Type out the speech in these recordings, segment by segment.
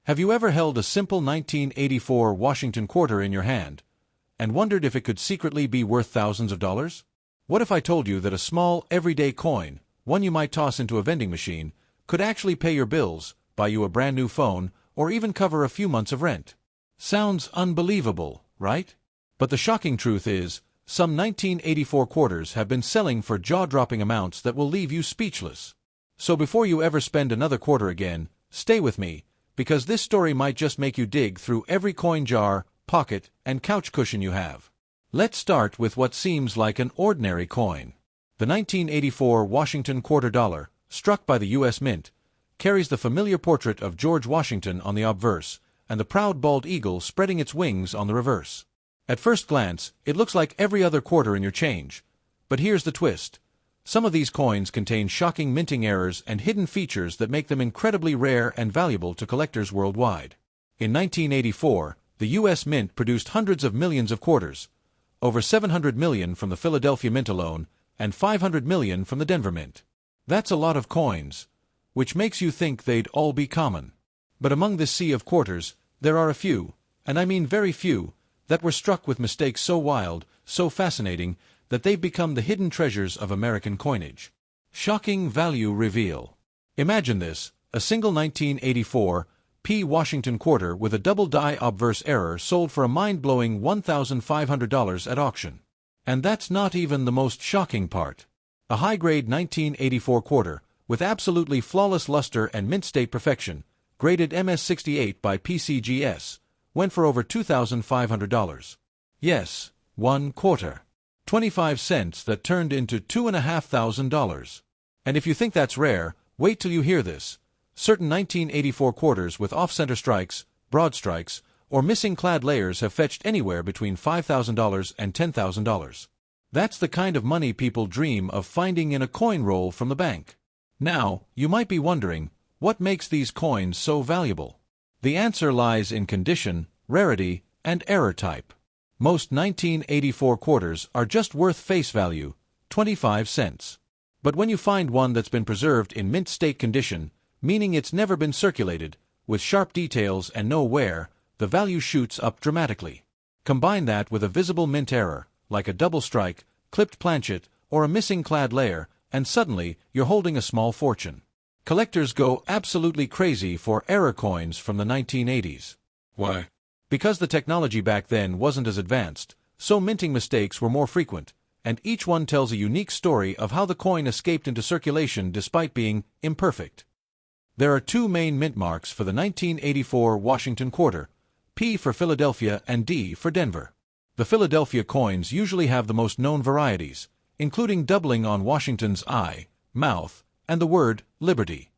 Have you ever held a simple 1984 Washington quarter in your hand and wondered if it could secretly be worth thousands of dollars? What if I told you that a small, everyday coin, one you might toss into a vending machine, could actually pay your bills, buy you a brand new phone, or even cover a few months of rent? Sounds unbelievable, right? But the shocking truth is, some 1984 quarters have been selling for jaw-dropping amounts that will leave you speechless. So before you ever spend another quarter again, stay with me, because this story might just make you dig through every coin jar, pocket, and couch cushion you have. Let's start with what seems like an ordinary coin. The 1984 Washington quarter dollar, struck by the U.S. Mint, carries the familiar portrait of George Washington on the obverse, and the proud bald eagle spreading its wings on the reverse. At first glance, it looks like every other quarter in your change. But here's the twist. Some of these coins contain shocking minting errors and hidden features that make them incredibly rare and valuable to collectors worldwide. In 1984, the U.S. Mint produced hundreds of millions of quarters, over 700 million from the Philadelphia Mint alone, and 500 million from the Denver Mint. That's a lot of coins, which makes you think they'd all be common. But among this sea of quarters, there are a few, and I mean very few, that were struck with mistakes so wild, so fascinating, that they've become the hidden treasures of American coinage. Shocking value reveal. Imagine this, a single 1984 P. Washington quarter with a double die obverse error sold for a mind-blowing $1,500 at auction. And that's not even the most shocking part. A high-grade 1984 quarter, with absolutely flawless luster and mint state perfection, graded MS-68 by PCGS, went for over $2,500. Yes, one quarter. 25 cents that turned into $2,500. And if you think that's rare, wait till you hear this. Certain 1984 quarters with off-center strikes, broad strikes, or missing clad layers have fetched anywhere between $5,000 and $10,000. That's the kind of money people dream of finding in a coin roll from the bank. Now, you might be wondering, what makes these coins so valuable? The answer lies in condition, rarity, and error type. Most 1984 quarters are just worth face value, 25 cents. But when you find one that's been preserved in mint state condition, meaning it's never been circulated, with sharp details and no wear, the value shoots up dramatically. Combine that with a visible mint error, like a double strike, clipped planchet, or a missing clad layer, and suddenly you're holding a small fortune. Collectors go absolutely crazy for error coins from the 1980s. Why? Because the technology back then wasn't as advanced, so minting mistakes were more frequent, and each one tells a unique story of how the coin escaped into circulation despite being imperfect. There are two main mint marks for the 1984 Washington quarter, P for Philadelphia and D for Denver. The Philadelphia coins usually have the most known varieties, including doubling on Washington's eye, mouth, and the word Liberty.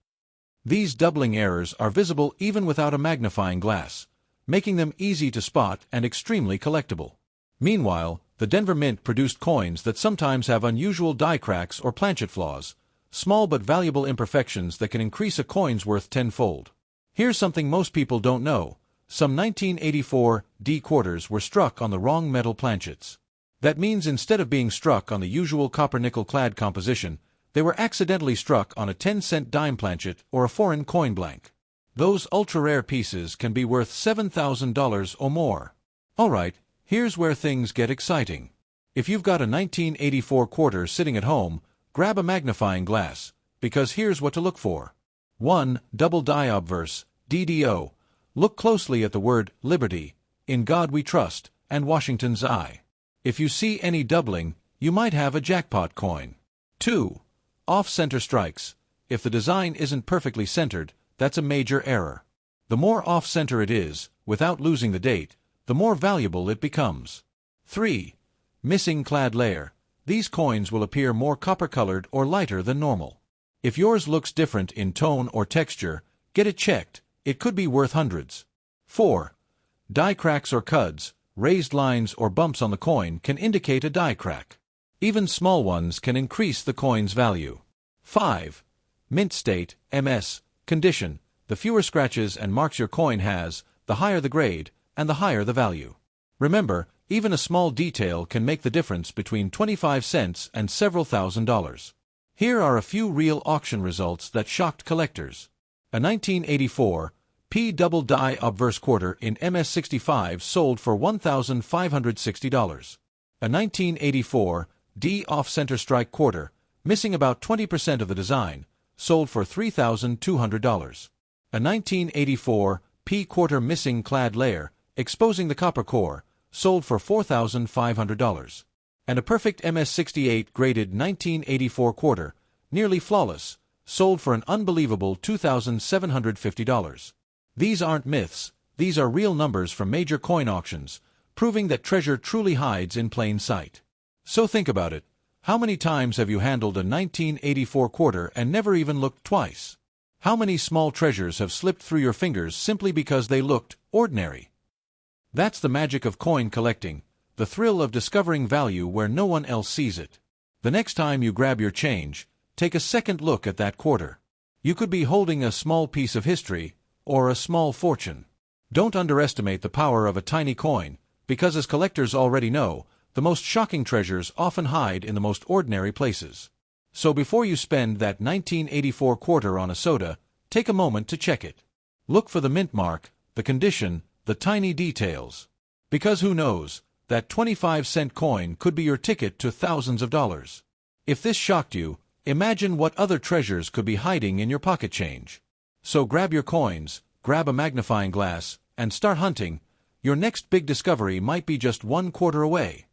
These doubling errors are visible even without a magnifying glass, making them easy to spot and extremely collectible. Meanwhile, the Denver Mint produced coins that sometimes have unusual die cracks or planchet flaws, small but valuable imperfections that can increase a coin's worth tenfold. Here's something most people don't know. Some 1984 D quarters were struck on the wrong metal planchets. That means instead of being struck on the usual copper-nickel clad composition, they were accidentally struck on a 10-cent dime planchet or a foreign coin blank. Those ultra-rare pieces can be worth $7,000 or more. Alright, here's where things get exciting. If you've got a 1984 quarter sitting at home, grab a magnifying glass, because here's what to look for. 1. Double die obverse, DDO. Look closely at the word Liberty, In God We Trust, and Washington's eye. If you see any doubling, you might have a jackpot coin. 2. Off-center strikes. If the design isn't perfectly centered, that's a major error. The more off-center it is, without losing the date, the more valuable it becomes. 3. Missing clad layer. These coins will appear more copper-colored or lighter than normal. If yours looks different in tone or texture, get it checked. It could be worth hundreds. 4. Die cracks or cuds, raised lines or bumps on the coin can indicate a die crack. Even small ones can increase the coin's value. 5. Mint state, MS, condition. The fewer scratches and marks your coin has, the higher the grade, and the higher the value. Remember, even a small detail can make the difference between 25 cents and several $1,000s. Here are a few real auction results that shocked collectors. A 1984 P double die obverse quarter in MS65 sold for $1,560. A 1984 D off-center strike quarter, missing about 20% of the design, sold for $3,200. A 1984 P quarter missing clad layer, exposing the copper core, sold for $4,500. And a perfect MS68 graded 1984 quarter, nearly flawless, sold for an unbelievable $2,750. These aren't myths, these are real numbers from major coin auctions, proving that treasure truly hides in plain sight. So think about it. How many times have you handled a 1984 quarter and never even looked twice? How many small treasures have slipped through your fingers simply because they looked ordinary? That's the magic of coin collecting, the thrill of discovering value where no one else sees it. The next time you grab your change, take a second look at that quarter. You could be holding a small piece of history, or a small fortune. Don't underestimate the power of a tiny coin, because as collectors already know, the most shocking treasures often hide in the most ordinary places. So before you spend that 1984 quarter on a soda, take a moment to check it. Look for the mint mark, the condition, the tiny details. Because who knows, that 25-cent coin could be your ticket to thousands of dollars. If this shocked you, imagine what other treasures could be hiding in your pocket change. So grab your coins, grab a magnifying glass, and start hunting. Your next big discovery might be just one quarter away.